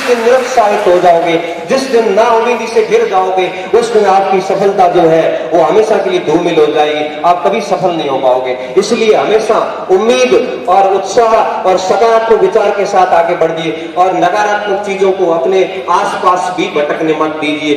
दिन निरुत्साहित हो जाओगे, जिस दिन नाउम्मीदी से गिर जाओगे, उस दिन आपकी सफलता जो है वो हमेशा के लिए धूमिल हो जाएगी, आप कभी सफल नहीं हो पाओगे। इसलिए हमेशा उम्मीद और उत्साह और सकारात्मक विचार के साथ आगे बढ़िए और नकारात्मक चीजों को अपने आसपास भी भटकने मत दीजिए।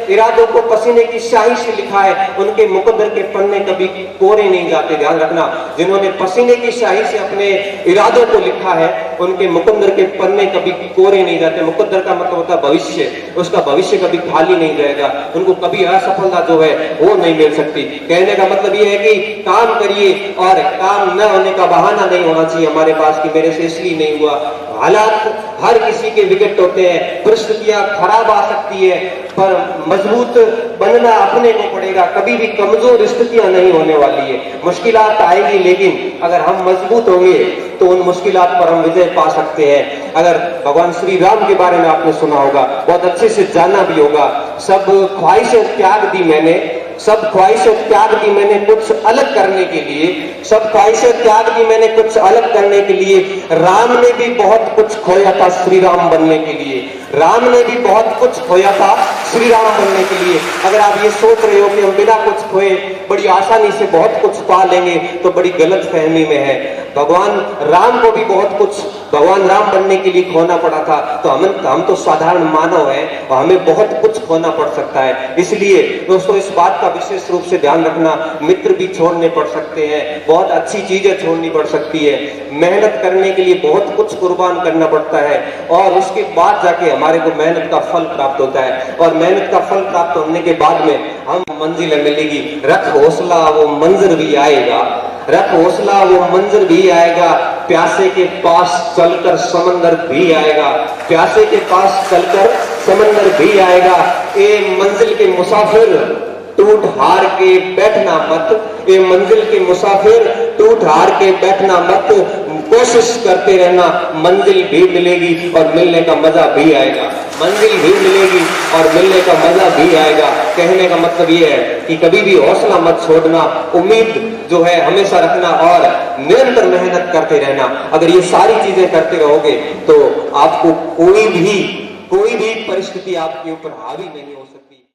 इरादों को पसीने की स्याही से लिखा है, उनके मुकद्दर के पन्ने कभी कोरे नहीं जाते। ध्यान रखना, जिन्होंने पसीने की स्याही से अपने इरादों को लिखा है, उनके मुकद्दर के पन्ने कभी कोरे नहीं जाते। मुकद्दर का मतलब होता है भविष्य, उसका भविष्य कभी खाली नहीं जाएगा, उनको कभी असफलता जो है वो नहीं मिल सकती। कहने का मतलब ये है कि काम करिए और काम न होने का बहाना नहीं होना चाहिए हमारे पास कि मेरे से इसलिए नहीं हुआ। हालात हर किसी के विकट होते हैं, परिस्थितियां खराब आ सकती है, पर मजबूत बनना अपने को पड़ेगा। कभी भी कमजोर स्थितियां नहीं होने वाली है, मुश्किलात आएगी, लेकिन अगर हम मजबूत होंगे तो उन मुश्किलात पर हम विजय पा सकते हैं। अगर भगवान श्री राम के बारे में आपने सुना होगा, बहुत अच्छे से जाना भी होगा, सब ख्वाहिशें त्याग दी मैंने, सब ख्वाहिशें त्याग दी मैंने कुछ अलग करने के लिए, सब ख्वाहिशें त्याग दी मैंने कुछ अलग करने के लिए। राम ने भी बहुत कुछ खोया था श्री राम बनने के लिए, राम ने भी बहुत कुछ खोया था श्री राम बनने के लिए। अगर आप ये सोच रहे हो कि हम बिना कुछ खोए बड़ी आसानी से बहुत कुछ पा लेंगे, तो बड़ी गलत फहमी में है। भगवान राम को भी बहुत कुछ भगवान राम बनने के लिए खोना पड़ा था, तो हम तो साधारण मानव हैं और हमें बहुत कुछ खोना पड़ सकता है। इसलिए दोस्तों, इस बात का विशेष रूप से ध्यान रखना, मित्र भी छोड़ने पड़ सकते हैं, बहुत अच्छी चीजें छोड़नी पड़ सकती है, मेहनत करने के लिए बहुत कुछ कुर्बान करना पड़ता है और उसके बाद जाके हमारे को मेहनत का फल प्राप्त होता है। और मेहनत का फल प्राप्त होने के बाद में हम मंजिल मिलेगी। रख हौसला वो मंजर भी आएगा, रख हौसला वो मंजर भी आएगा, प्यासे के पास चलकर समंदर भी आएगा, प्यासे के पास चलकर समंदर भी आएगा। ए मंजिल के मुसाफिर टूट हार के बैठना मत, ए मंजिल के मुसाफिर टूट हार के बैठना मत, कोशिश करते रहना, मंजिल भी मिलेगी और मिलने का मजा भी आएगा, मंजिल भी मिलेगी और मिलने का मजा भी आएगा। कहने का मतलब ये है कि कभी भी हौसला मत छोड़ना, उम्मीद जो है हमेशा रखना और निरंतर मेहनत करते रहना। अगर ये सारी चीजें करते रहोगे तो आपको कोई भी परिस्थिति आपके ऊपर हावी नहीं हो सकती।